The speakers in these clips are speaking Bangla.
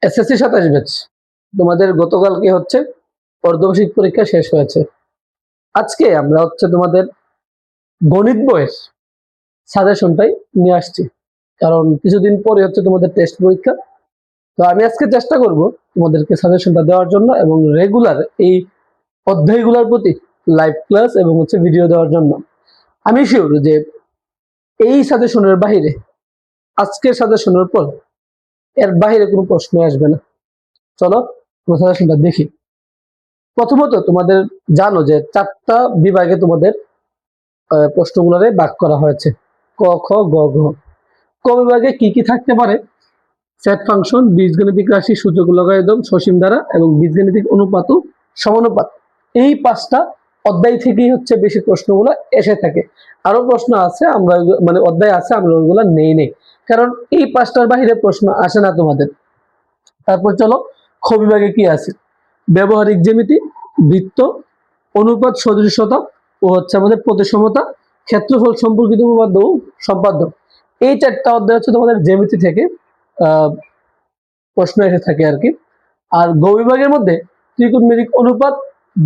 এসএসসি 27 ব্যাচ তোমাদের গতকালকে হচ্ছে অর্ধবার্ষিক পরীক্ষা শেষ হয়েছে। আজকে আমরা হচ্ছে তোমাদের গণিত বইয়ের সাজেশনটাই নিয়ে আসছি, কারণ কিছুদিন পরে হচ্ছে তোমাদের টেস্ট পরীক্ষা। তো আমি আজকে চেষ্টা করব তোমাদেরকে সাজেশনটা দেওয়ার জন্য এবং রেগুলার এই অধ্যায়গুলোর প্রতি লাইভ ক্লাস এবং হচ্ছে ভিডিও দেওয়ার জন্য। আমি শিওর যে এই সাজেশনের বাহিরে, আজকের সাজেশনের পর এর বাহিরে কোনো প্রশ্ন আসবে না। চলো সাজেশনটা দেখি। প্রথমত তোমাদের জানো যে 4টা বিভাগে তোমাদের প্রশ্নগুলোরে ভাগ করা হয়েছে, ক খ গ ঘ। ক বিভাগে কি কি থাকতে পারে? সেট ফাংশন, বীজগণিতিক রাশি, সূচক লগারিদম, সসীম ধারা এবং বীজগণিতিক অনুপাত ও সমানুপাত। এই 5টা অধ্যায় থেকেই হচ্ছে বেশি প্রশ্নগুলো এসে থাকে। আরো প্রশ্ন আছে, আমরা মানে অধ্যায় আছে, আমরা ওইগুলো নেই, কারণ এই 5টার বাহিরে প্রশ্ন আসে না তোমাদের। তারপর চলো খ বিভাগে কি আছে? ব্যবহারিক জ্যামিতি, বৃত্ত, অনুপাত, সদৃশতা ও হচ্ছে আমাদের প্রতিসমতা, ক্ষেত্রফল সম্পর্কিত উপপাদ্য ও সম্পাদ্য। এই 4টা অধ্যায় হচ্ছে তোমাদের জ্যামিতি থেকে প্রশ্ন এসে থাকে আর কি। আর গ বিভাগের মধ্যে ত্রিকোণমিতিক অনুপাত,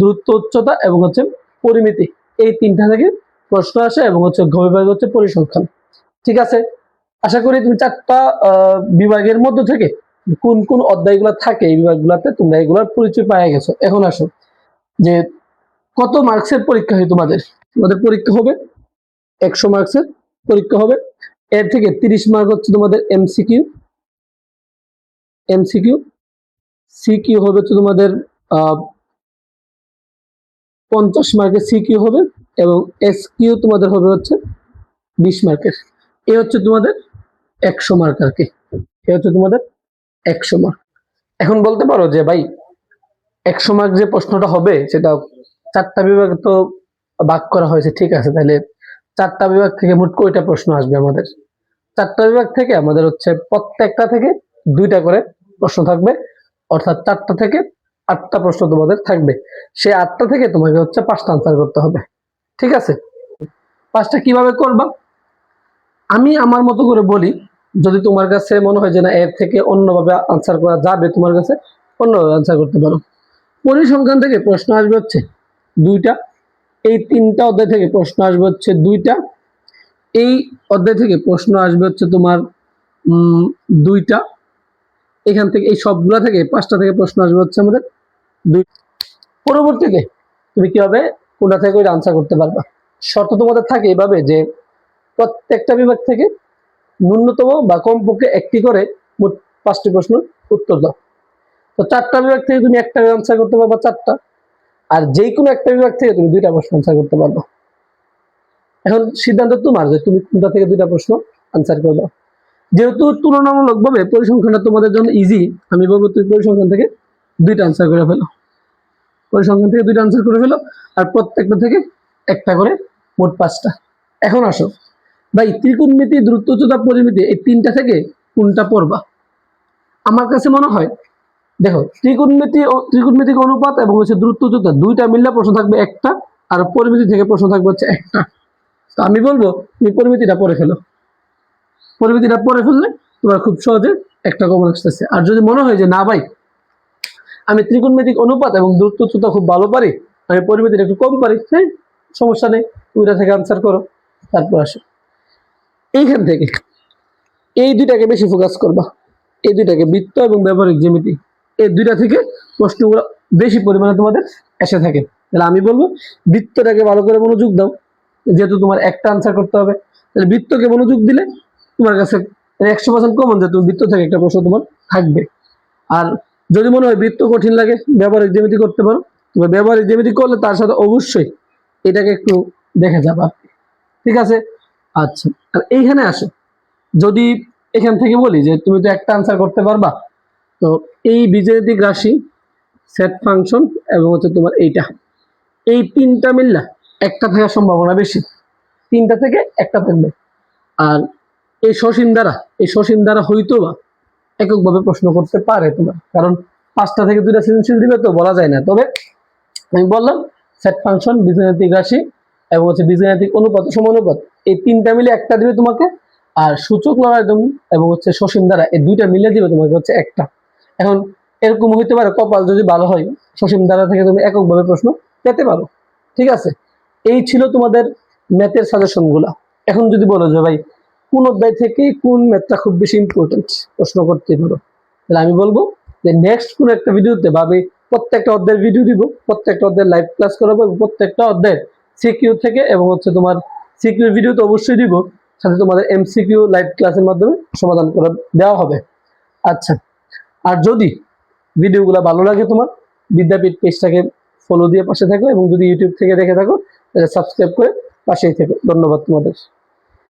দূরত্ব, উচ্চতা এবং হচ্ছে পরিমিতি, এই 3টা থেকে প্রশ্ন আসে এবং হচ্ছে ঘ বিভাগে হচ্ছে পরিসংখ্যান। ঠিক আছে, আশা করি তুমি 4টা বিভাগের মধ্যে থেকে কোন কোন অধ্যায়গুলো থাকে এই বিভাগগুলোতে তোমরা এগুলোর পরিচয় পেয়ে গেছো। এখন আসো যে কত মার্কসের পরীক্ষা হয় তোমাদের। তোমাদের পরীক্ষা হবে 100 মার্কসের পরীক্ষা হবে। এর থেকে 30 মার্ক হচ্ছে তোমাদের এমসিকিউ, সিকিউ হবে হচ্ছে তোমাদের 50 মার্কের সিকিউ হবে এবং এসকিউ তোমাদের হবে হচ্ছে 20 মার্কের। এই হচ্ছে তোমাদের 100 মার্ক আর কি। এই হচ্ছে তোমাদের 100 মার্ক। এখন বলতে পারো যে ভাই 100 মার্ক যে প্রশ্নটা হবে সেটা 4টা বিভাগে তো ভাগ করা হয়েছে, ঠিক আছে, তাহলে 4টা বিভাগ থেকে মোট কয়টা প্রশ্ন আসবে আমাদের? 4টা বিভাগ থেকে আমাদের হচ্ছে প্রত্যেকটা থেকে 2টা করে প্রশ্ন থাকবে, অর্থাৎ 4টা থেকে 8টা প্রশ্ন তোমাদের থাকবে। সেই 8টা থেকে তোমাকে হচ্ছে 5টা আনসার করতে হবে। ঠিক আছে, 5টা কিভাবে করবা আমি আমার মতো করে বলি। যদি তোমার কাছে মনে হয় যে না এর থেকে অন্যভাবে আনসার করা যাবে, তোমার কাছে অন্যভাবে আনসার করতে পারো। পরিসংখ্যান থেকে প্রশ্ন আসবে হচ্ছে 2টা, এই 3টা অধ্যায় থেকে প্রশ্ন আসবে হচ্ছে 2টা, এই অধ্যায় থেকে প্রশ্ন আসবে হচ্ছে তোমার 2টা, এখান থেকে এই সবগুলা থেকে 5টা থেকে প্রশ্ন আসবে হচ্ছে আমাদের 2। পরবর্তীতে তুমি কি হবে কোনটা থেকে ওই আনসার করতে পারবা। শর্ত তোমাদের থাকে এইভাবে যে প্রত্যেকটা বিভাগ থেকে ন্যূনতম বা কমপক্ষে একটি করে মোট 5টি প্রশ্ন উত্তর দাও। তো 4টা বিভাগ থেকে তুমি একটা আনসার করতে পারবা 4টা, আর যে কোনো একটা বিভাগ থেকে তুমি 2টা প্রশ্ন আনসার করতে পারবা। এখন সিদ্ধান্ত তোমার যে তুমি কোনটা থেকে 2টা প্রশ্ন আনসার করবা। যেহেতু তুলনামূলকভাবে পরিসংখ্যানটা তোমাদের জন্য ইজি, আমি বলবো তুমি পরিসংখ্যান থেকে 2টা আনসার করে ফেলো। পরিসংখ্যান থেকে 2টা আনসার করে ফেলো, আর প্রত্যেকটা থেকে একটা করে মোট 5টা। এখন আসো ভাই ত্রিকোণমিতি, দূরত্ব, উচ্চতা, পরিমিতি, এই 3টা থেকে কোনটা পড়বা? আমার কাছে মনে হয় দেখো ত্রিকোণমিতিক অনুপাত এবং হচ্ছে দূরত্ব, উচ্চতা 2টা মিললে প্রশ্ন থাকবে একটা, আর পরিমিতি থেকে প্রশ্ন থাকবে হচ্ছে একটা। তো আমি বলবো তুমি পরিমিতিটা পড়ে ফেলো। পরিমিতিটা পড়ে ফেললে তোমার খুব সহজে একটা কমন আসতেছে। আর যদি মনে হয় যে না ভাই আমি ত্রিকোণমিতিক অনুপাত এবং দূরত্ব, উচ্চতা খুব ভালো পারি, আমি পরিমিতিটা একটু কম পারি, হ্যাঁ সমস্যা নেই, ওইটা থেকে আনসার করো। তারপর আসো এইখান থেকে এই 2টাকে বেশি ফোকাস করবা, এই 2টাকে বৃত্ত এবং ব্যবহারিক জ্যামিতি, এই 2টা থেকে প্রশ্নগুলো বেশি পরিমাণে তোমাদের এসে থাকে। তাহলে আমি বলবো বৃত্তটাকে ভালো করে মনোযোগ দাও, যেহেতু তোমার একটা আনসার করতে হবে। তাহলে বৃত্তকে মনোযোগ দিলে তোমার কাছে 100% কমন যে তুমি বৃত্ত থেকে একটা প্রশ্ন তোমার থাকবে। আর যদি মনে হয় বৃত্ত কঠিন লাগে, ব্যবহারিক জ্যামিতি করতে পারো। তবে ব্যবহারিক জ্যামিতি করলে তার সাথে অবশ্যই এটাকে একটু দেখে যাবা, ঠিক আছে। আচ্ছা, আর এইখানে আসো, যদি এখান থেকে বলি যে তুমি তো একটা আনসার করতে পারবা, তো এই বীজগাণিতিক রাশি, সেট ফাংশন এবং হচ্ছে তোমার এইটা, এই 3টা মিললা একটা থাকার সম্ভাবনা বেশি, 3টা থেকে একটা থাকবে। আর এই সসীম দ্বারা হয়তো বা এককভাবে প্রশ্ন করতে পারে তোমার, কারণ 5টা থেকে 2টা সৃজনশীল দিবে তো বলা যায় না। তবে আমি বললাম সেট ফাংশন, বীজগাণিতিক রাশি এবং হচ্ছে বীজগাণিতিক অনুপাত, সমানুপাত, এই 3টা মিলে একটা দিবে তোমাকে, আর সূচক লগারিদম এবং হচ্ছে সসীম দ্বারা এই 2টা মিলে দিবে তোমাকে হচ্ছে একটা। এখন এরকম হইতে পারে কপাল যদি ভালো হয় সসীম ধারা থেকে তুমি এককভাবে প্রশ্ন পেতে পারো। ঠিক আছে, এই ছিল তোমাদের ম্যাথের সাজেশন গুলা। এখন যদি বলো যে ভাই কোন অধ্যায় থেকে কোন ম্যাথটা খুব বেশি ইম্পর্টেন্ট প্রশ্ন করতে পারো, তাহলে আমি বলবো যে নেক্সট কোন একটা ভিডিওতে ভাবে প্রত্যেকটা অধ্যায়ের ভিডিও দিব, প্রত্যেকটা অধ্যায়ের লাইভ ক্লাস করাবো এবং প্রত্যেকটা অধ্যায়ের সিকিউ থেকে এবং হচ্ছে তোমার সিকিউ ভিডিও তো অবশ্যই দিব, সাথে তোমাদের এমসিকিউ লাইভ ক্লাসের মাধ্যমে সমাধান করে দেওয়া হবে। আচ্ছা, আর যদি ভিডিওগুলো ভালো লাগে তোমার, বিদ্যাপীঠ পেজটাকে ফলো দিয়ে পাশে থাকো এবং যদি ইউটিউব থেকে দেখে থাকো তাহলে সাবস্ক্রাইব করে পাশেই থেকো। ধন্যবাদ তোমাদের।